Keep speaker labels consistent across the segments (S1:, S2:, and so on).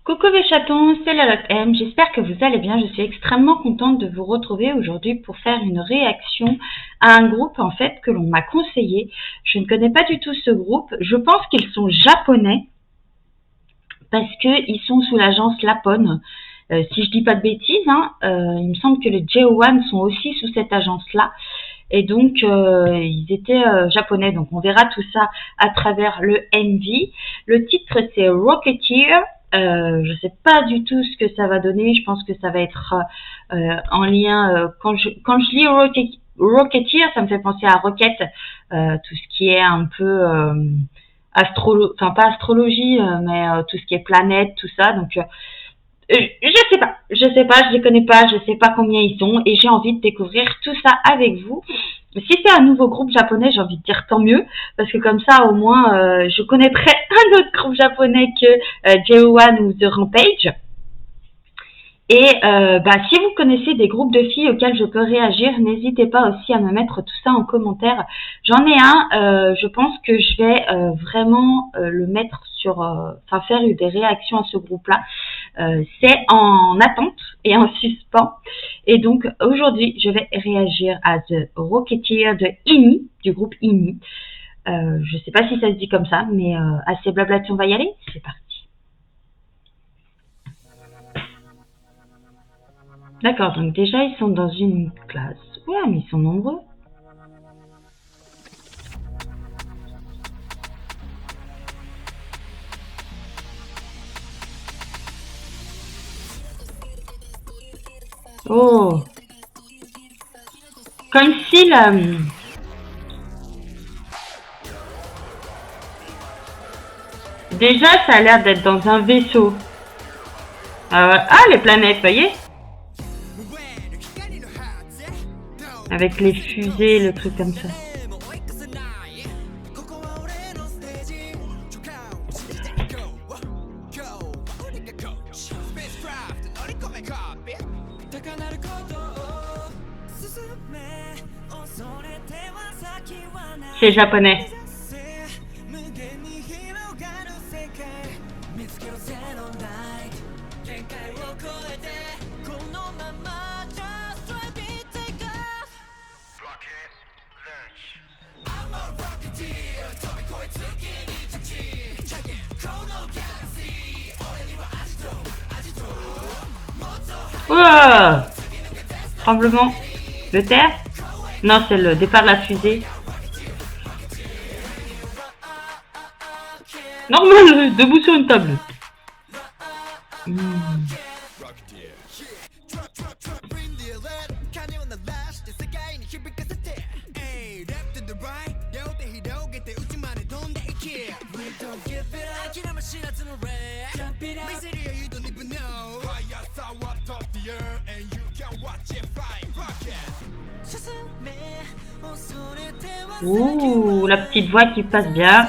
S1: Coucou mes chatons, c'est Lalotte M, j'espère que vous allez bien, je suis extrêmement contente de vous retrouver aujourd'hui pour faire une réaction à un groupe en fait que l'on m'a conseillé. Je ne connais pas du tout ce groupe, je pense qu'ils sont japonais parce qu'ils sont sous l'agence Lapone. Si je dis pas de bêtises, il me semble que les JO1 sont aussi sous cette agence-là. Et donc, ils étaient japonais. Donc, on verra tout ça à travers le MV. Le titre, c'est Rocketeer. Je sais pas du tout ce que ça va donner. Je pense que ça va être en lien. Quand je lis Rocketeer, ça me fait penser à Rocket. Tout ce qui est un peu enfin pas astrologie, mais tout ce qui est planète, tout ça. Donc je sais pas, je les connais pas, je sais pas combien ils sont et j'ai envie de découvrir tout ça avec vous. Si c'est un nouveau groupe japonais, j'ai envie de dire tant mieux, parce que comme ça au moins je connaîtrai un autre groupe japonais que JO1 ou The Rampage. Et si vous connaissez des groupes de filles auxquels je peux réagir, n'hésitez pas aussi à me mettre tout ça en commentaire. J'en ai un, je pense que je vais vraiment le mettre sur, faire des réactions à ce groupe-là. C'est en attente et en suspens. Et donc aujourd'hui, je vais réagir à The Rocketeer de INI, du groupe INI. Je sais pas si ça se dit comme ça, mais assez blablatis, on va y aller. C'est parti. D'accord, donc déjà ils sont dans une classe. Ouais, mais ils sont nombreux. Oh, comme si là. Déjà, ça a l'air d'être dans un vaisseau. Les planètes, voyez? Avec les fusées, le truc comme ça. C'est japonais. Wow! Tremblement de terre? Non, c'est le départ de la fusée. Normal, debout sur une table. Ouh, la petite voix qui passe bien.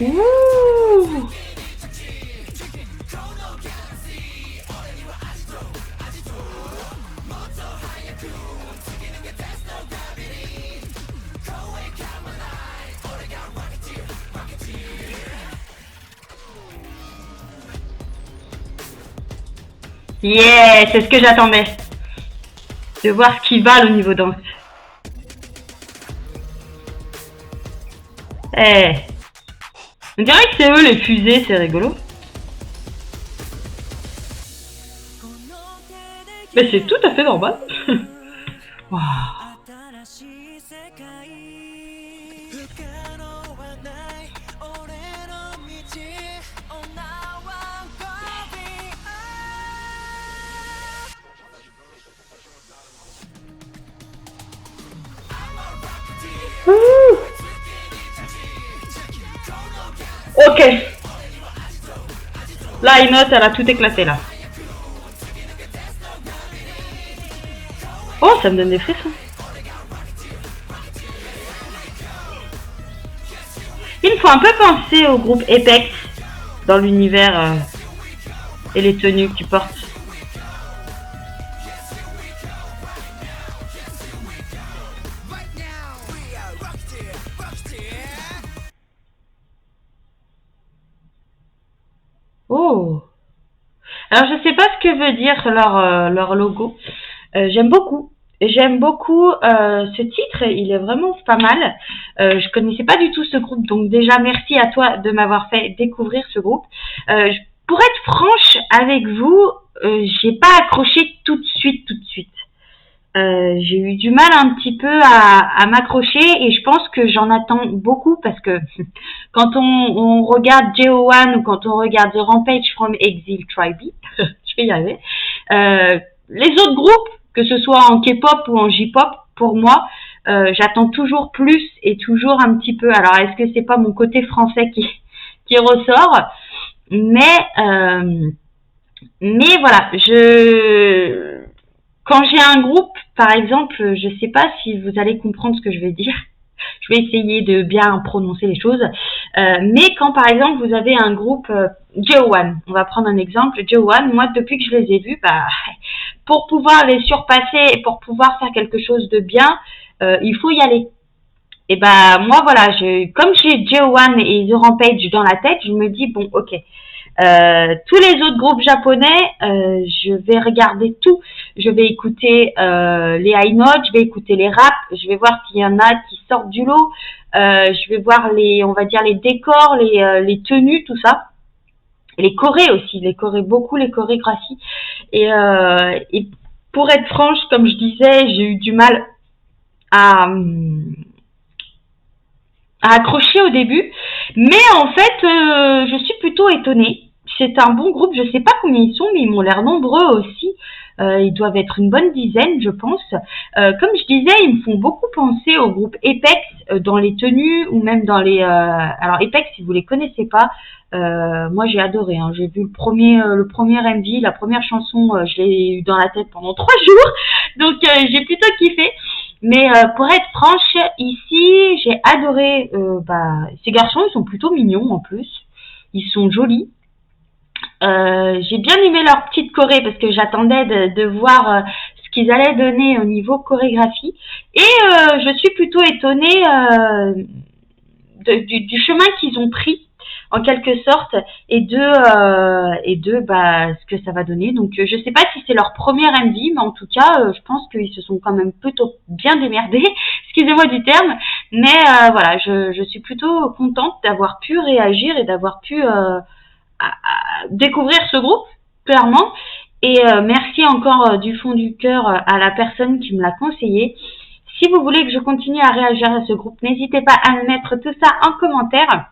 S1: Ouh. Yeah, c'est ce que j'attendais. De voir ce qui va au niveau danse. On dirait que c'est eux les fusées, c'est rigolo. Mais c'est tout à fait normal. Wow. Ok. Là, Inote, elle a tout éclaté là. Oh, ça me donne des frissons. Il me faut un peu penser au groupe Apex dans l'univers et les tenues que tu portes. Oh. Alors, je sais pas ce que veut dire leur logo. J'aime beaucoup. J'aime beaucoup ce titre, il est vraiment pas mal. Je connaissais pas du tout ce groupe, donc déjà merci à toi de m'avoir fait découvrir ce groupe. Pour être franche avec vous, j'ai pas accroché tout de suite. J'ai eu du mal un petit peu à m'accrocher et je pense que j'en attends beaucoup parce que quand on regarde JO1 ou quand on regarde The Rampage from Exile Tribe, je vais y arriver, les autres groupes, que ce soit en K-pop ou en J-pop, pour moi, j'attends toujours plus et toujours un petit peu. Alors, est-ce que c'est pas mon côté français qui ressort? Mais voilà, quand j'ai un groupe, par exemple, je sais pas si vous allez comprendre ce que je vais dire. Je vais essayer de bien prononcer les choses. Mais quand, par exemple, vous avez un groupe JO1, on va prendre un exemple, JO1, moi, depuis que je les ai vus, pour pouvoir les surpasser et pour pouvoir faire quelque chose de bien, il faut y aller. Et moi, voilà, comme j'ai JO1 et The Rampage dans la tête, je me dis, bon, ok, tous les autres groupes japonais, je vais regarder tout. Je vais écouter les high notes, je vais écouter les raps, je vais voir s'il y en a qui sortent du lot. Je vais voir on va dire les décors, les tenues, tout ça. Les chorés aussi, beaucoup les chorégraphies. Et pour être franche, comme je disais, j'ai eu du mal à accrocher au début, mais en fait, je suis plutôt étonnée. C'est un bon groupe, je sais pas combien ils sont, mais ils m'ont l'air nombreux aussi. Ils doivent être une bonne dizaine, je pense. Comme je disais, ils me font beaucoup penser au groupe Apex dans les tenues ou même dans les. Alors Apex, si vous les connaissez pas, moi j'ai adoré. Hein. J'ai vu le premier MV, la première chanson, je l'ai eu dans la tête pendant 3 jours, donc j'ai plutôt kiffé. Mais pour être franche, ici, j'ai adoré. Ces garçons, ils sont plutôt mignons en plus. Ils sont jolis. J'ai bien aimé leur petite choré parce que j'attendais de voir ce qu'ils allaient donner au niveau chorégraphie. Et je suis plutôt étonnée du chemin qu'ils ont pris en quelque sorte et de ce que ça va donner. Donc je sais pas si c'est leur première MV, mais en tout cas je pense qu'ils se sont quand même plutôt bien démerdés, excusez-moi du terme, mais voilà, je suis plutôt contente d'avoir pu réagir et d'avoir pu découvrir ce groupe clairement. Et merci encore du fond du cœur à la personne qui me l'a conseillé. Si vous voulez que je continue à réagir à ce groupe, n'hésitez pas à me mettre tout ça en commentaire.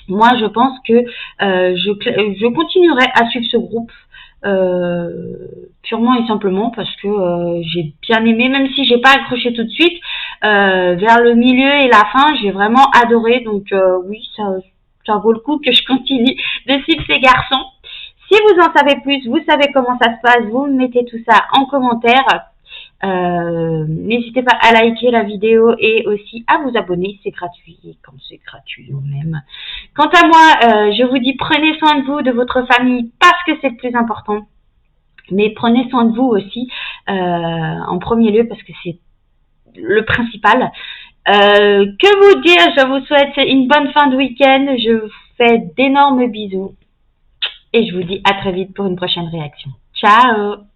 S1: Moi, je pense que je continuerai à suivre ce groupe purement et simplement parce que j'ai bien aimé, même si j'ai pas accroché tout de suite. Vers le milieu et la fin, j'ai vraiment adoré. Donc oui, ça vaut le coup que je continue de suivre ces garçons. Si vous en savez plus, vous savez comment ça se passe, vous me mettez tout ça en commentaire. N'hésitez pas à liker la vidéo et aussi à vous abonner, c'est gratuit, et quand c'est gratuit on aime. Quant à moi, je vous dis prenez soin de vous, de votre famille, parce que c'est le plus important, mais prenez soin de vous aussi en premier lieu parce que c'est le principal. Que vous dire, je vous souhaite une bonne fin de week-end, je vous fais d'énormes bisous et je vous dis à très vite pour une prochaine réaction. Ciao!